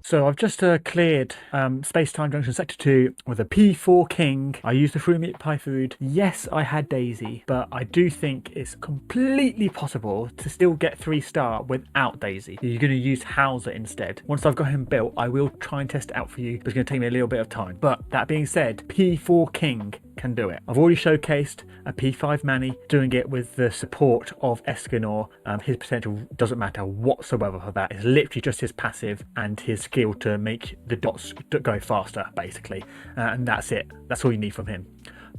So I've just cleared Spacetime Junction Sector 2 with a P4 King. I used the fruit meat pie food. Yes, I had Daisy, but I do think it's completely possible to still get 3-star without Daisy. You're going to use Hauser instead. Once I've got him built, I will try and test it out for you, but it's going to take me a little bit of time. But that being said, P4 King can do it. I've already showcased a P5 Manny doing it with the support of Escanor. His potential doesn't matter whatsoever for that. It's literally just his passive and his skill to make the dots go faster, basically. And that's it. That's all you need from him.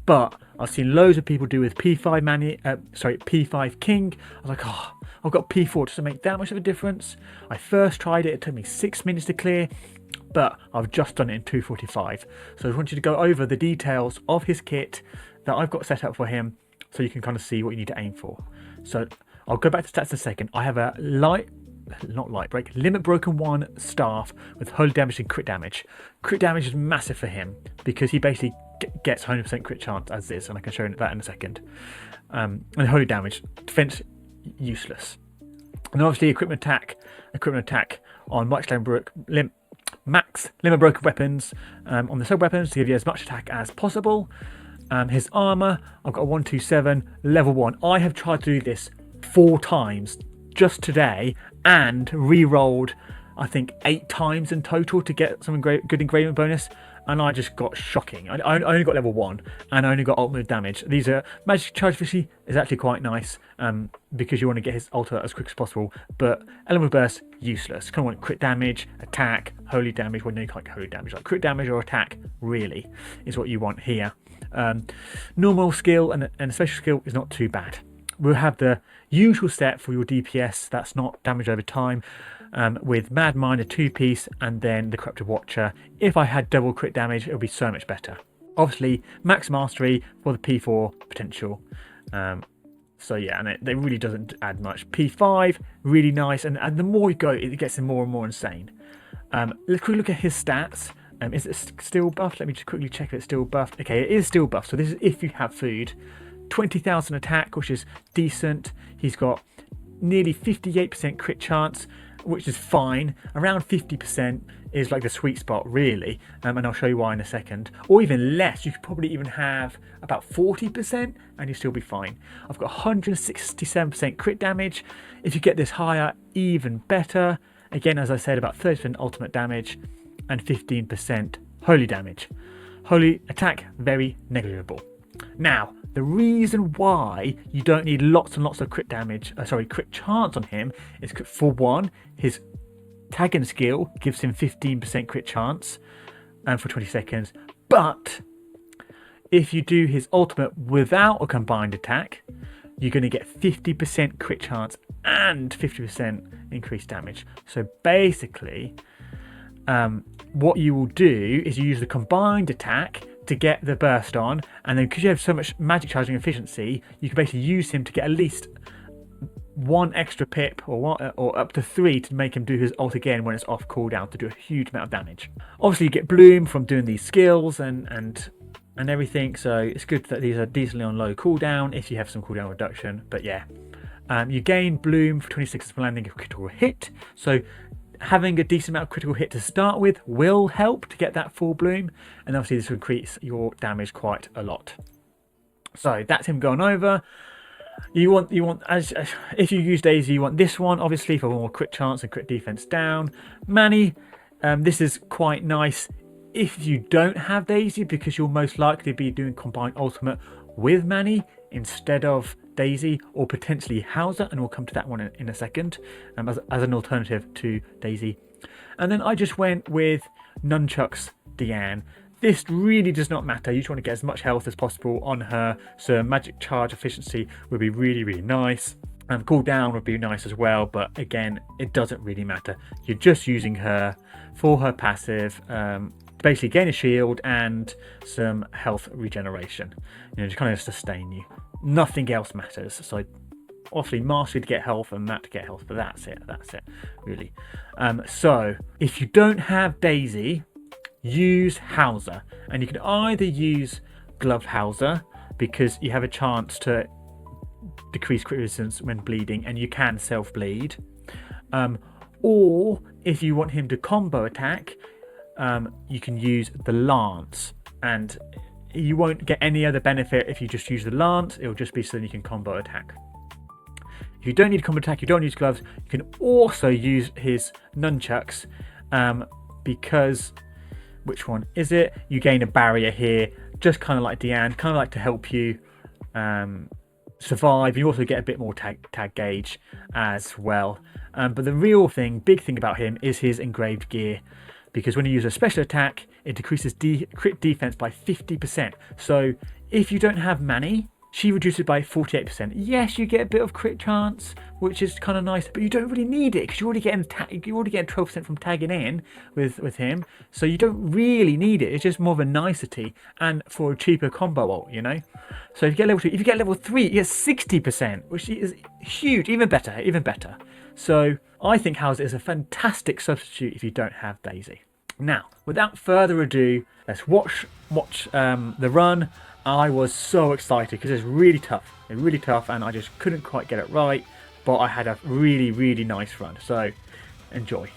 But I've seen loads of people do with P5 Manny, P5 King. I was like, oh, I've got P4. Does it make that much of a difference? I first tried it. It took me 6 minutes to clear, but I've just done it in 2:45. So I just want you to go over the details of his kit that I've got set up for him so you can kind of see what you need to aim for. So I'll go back to stats in a second. I have a limit broken 1 staff with holy damage and crit damage. Crit damage is massive for him because he basically gets 100% crit chance as is, and I can show you that in a second. And holy damage, defense, useless. And obviously equipment attack on max limit broken weapons on the sub weapons to give you as much attack as possible. His armor, I've got a 127 level 1. I have tried to do this 4 times just today and re-rolled I think 8 times in total to get some good engraving bonus, and I just got shocking. I only got level 1 and I only got ultimate damage. These are magic charge efficiency is actually quite nice because you want to get his ultimate as quick as possible, but elemental burst useless. Kind of want crit damage, attack, holy damage. Well, no, you can't get holy damage. Like crit damage or attack really is what you want here. Normal skill and special skill is not too bad. We'll have the usual set for your DPS that's not damage over time, with Mad Mind, a 2-piece, and then the Corrupted Watcher. If I had double crit damage, it would be so much better. Obviously, max mastery for the P4 potential. So yeah, and it really doesn't add much. P5, really nice, and the more you go, it gets more and more insane. Let's quickly look at his stats. Is it still buffed? Let me just quickly check if it's still buffed. Okay, it is still buffed. So this is if you have food. 20,000 attack, which is decent. He's got nearly 58% crit chance, which is fine. Around 50% is like the sweet spot, really. And I'll show you why in a second. Or even less. You could probably even have about 40% and you'll still be fine. I've got 167% crit damage. If you get this higher, even better. Again, as I said, about 30% ultimate damage and 15% holy damage. Holy attack, very negligible. Now, the reason why you don't need lots and lots of crit chance on him is, for one, his tagging skill gives him 15% crit chance for 20 seconds. But if you do his ultimate without a combined attack, you're going to get 50% crit chance and 50% increased damage. So basically, what you will do is you use the combined attack to get the burst on, and then because you have so much magic charging efficiency, you can basically use him to get at least 1 extra pip or up to 3 to make him do his ult again when it's off cooldown to do a huge amount of damage. Obviously you get bloom from doing these skills and everything, so it's good that these are decently on low cooldown if you have some cooldown reduction. But yeah, you gain bloom for 20 seconds for landing a critical hit, so having a decent amount of critical hit to start with will help to get that full bloom, and obviously this will increase your damage quite a lot. So that's him going over. You want as if you use Daisy, you want this one obviously for more crit chance and crit defense down. Manny, this is quite nice if you don't have Daisy, because you'll most likely be doing combined ultimate with Manny instead of Daisy, or potentially Hauser, and we'll come to that one in a second, as an alternative to Daisy. And then I just went with Nunchucks Diane. This really does not matter. You just want to get as much health as possible on her, so magic charge efficiency would be really, really nice. And cooldown would be nice as well, but again, it doesn't really matter. You're just using her for her passive, basically gain a shield and some health regeneration. To kind of sustain you. Nothing else matters. So obviously mastery to get health and that to get health, but that's it really. So if you don't have Daisy, use Hauser, and you can either use Gloved Hauser because you have a chance to decrease crit resistance when bleeding and you can self bleed, Or if you want him to combo attack, you can use the lance, and you won't get any other benefit if you just use the lance. It'll just be so that you can combo attack. If you don't need combo attack, you don't use gloves, you can also use his nunchucks, because, which one is it? You gain a barrier here, just kind of like Deanne, kind of like to help you survive. You also get a bit more tag gauge as well. But the real thing, big thing about him is his engraved gear, because when you use a special attack, it decreases crit defense by 50%. So if you don't have Manny, she reduces it by 48%. Yes, you get a bit of crit chance, which is kind of nice, but you don't really need it because you're already getting 12% from tagging in with him. So you don't really need it. It's just more of a nicety and for a cheaper combo ult, you know. So if you get level 2, if you get level 3, you get 60%, which is huge, even better. So I think Hauser is a fantastic substitute if you don't have Daisy. Now, without further ado, let's watch the run. I was so excited because it's really tough. It's really tough, and I just couldn't quite get it right. But I had a really, really nice run. So, enjoy.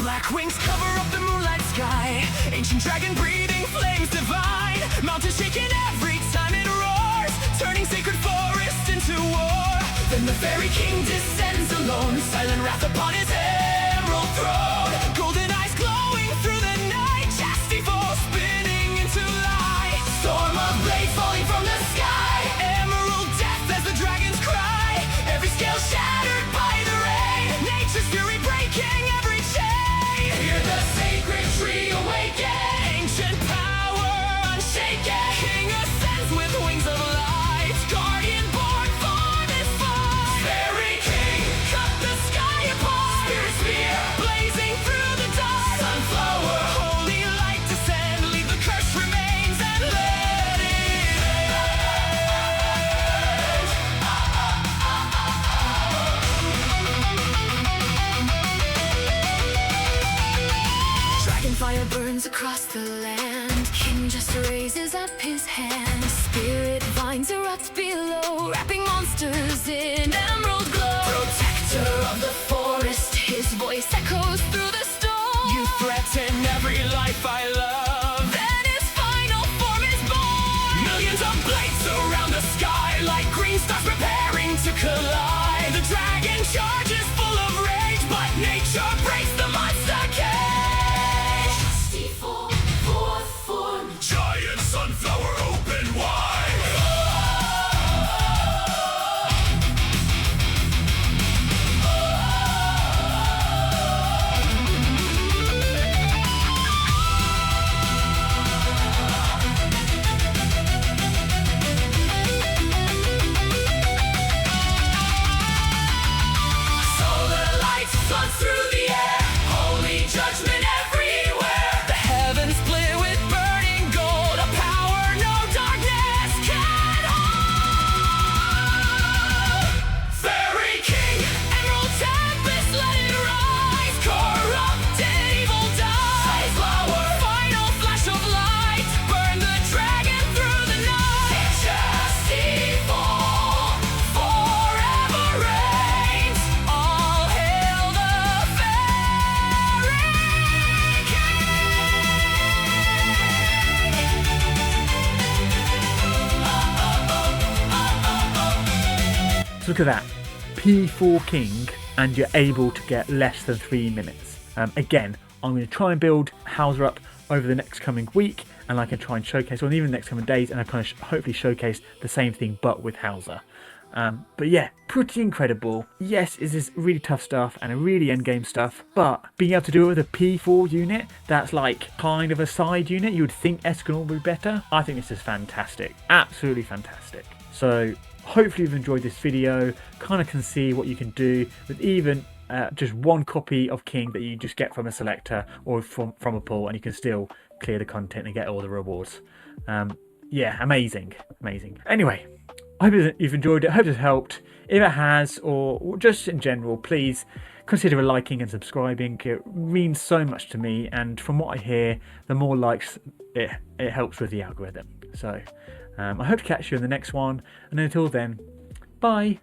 Black wings cover up the moonlight sky. Ancient dragon breathing flames divine. Mountains shaking every time it roars, turning sacred forest into war. Then the fairy king descends alone, silent wrath upon his emerald throne. Golden eyes glowing through the night, chastity falls spinning into light. Storm of blade falling from the sky, emerald death as the dragons cry. Every scale shattered by the rain, nature's fury breaking every chain. Hear the sacred tree awaken, ancient power unshaken. King ascends with wings of light, guardian born for this fight. Fairy king, cut the sky apart. Spirit spear, blazing through the dark. Sunflower, holy light descend. Leave the curse remains and let it end. Dragonfire burns across the land. King just raises up his hand. Spirit vines erupt below, wrapping monsters in emerald glow. Protector of the forest, his voice echoes through the storm. You threaten every life I love, then his final form is born. Millions of blades surround the sky, like green stars preparing to collide. The dragon charges full of rage, but nature breaks the monster cage. Trusty form, fourth form, giant sunflower open wide. Solar lights flood through the air, holy judgment everywhere. The heavens split with burning gold, a power no darkness can hold. Fairy king, emerald tempest, let it rise. Corrupted evil dies. Flower, final flash of light, burn the dragon through the night. Majesty fall, forever reigns. All hail the fairy king. So look at that. P4 King, and you're able to get less than 3 minutes. Again, I'm going to try and build Hauser up over the next coming week, and I can try and showcase, or even the next coming days, and I kind of hopefully showcase the same thing but with Hauser. But yeah, pretty incredible. Yes, it is really tough stuff and a really endgame stuff, but being able to do it with a P4 unit that's like kind of a side unit, you would think Escanor would be better. I think this is fantastic, absolutely fantastic. So hopefully you've enjoyed this video, kind of can see what you can do with even just one copy of King that you just get from a selector or from a pool, and you can still clear the content and get all the rewards. Yeah, amazing. Anyway, I hope you've enjoyed it. I hope it's helped. If it has, or just in general, please consider liking and subscribing. It means so much to me, and from what I hear, the more likes it helps with the algorithm. So I hope to catch you in the next one, and until then, bye.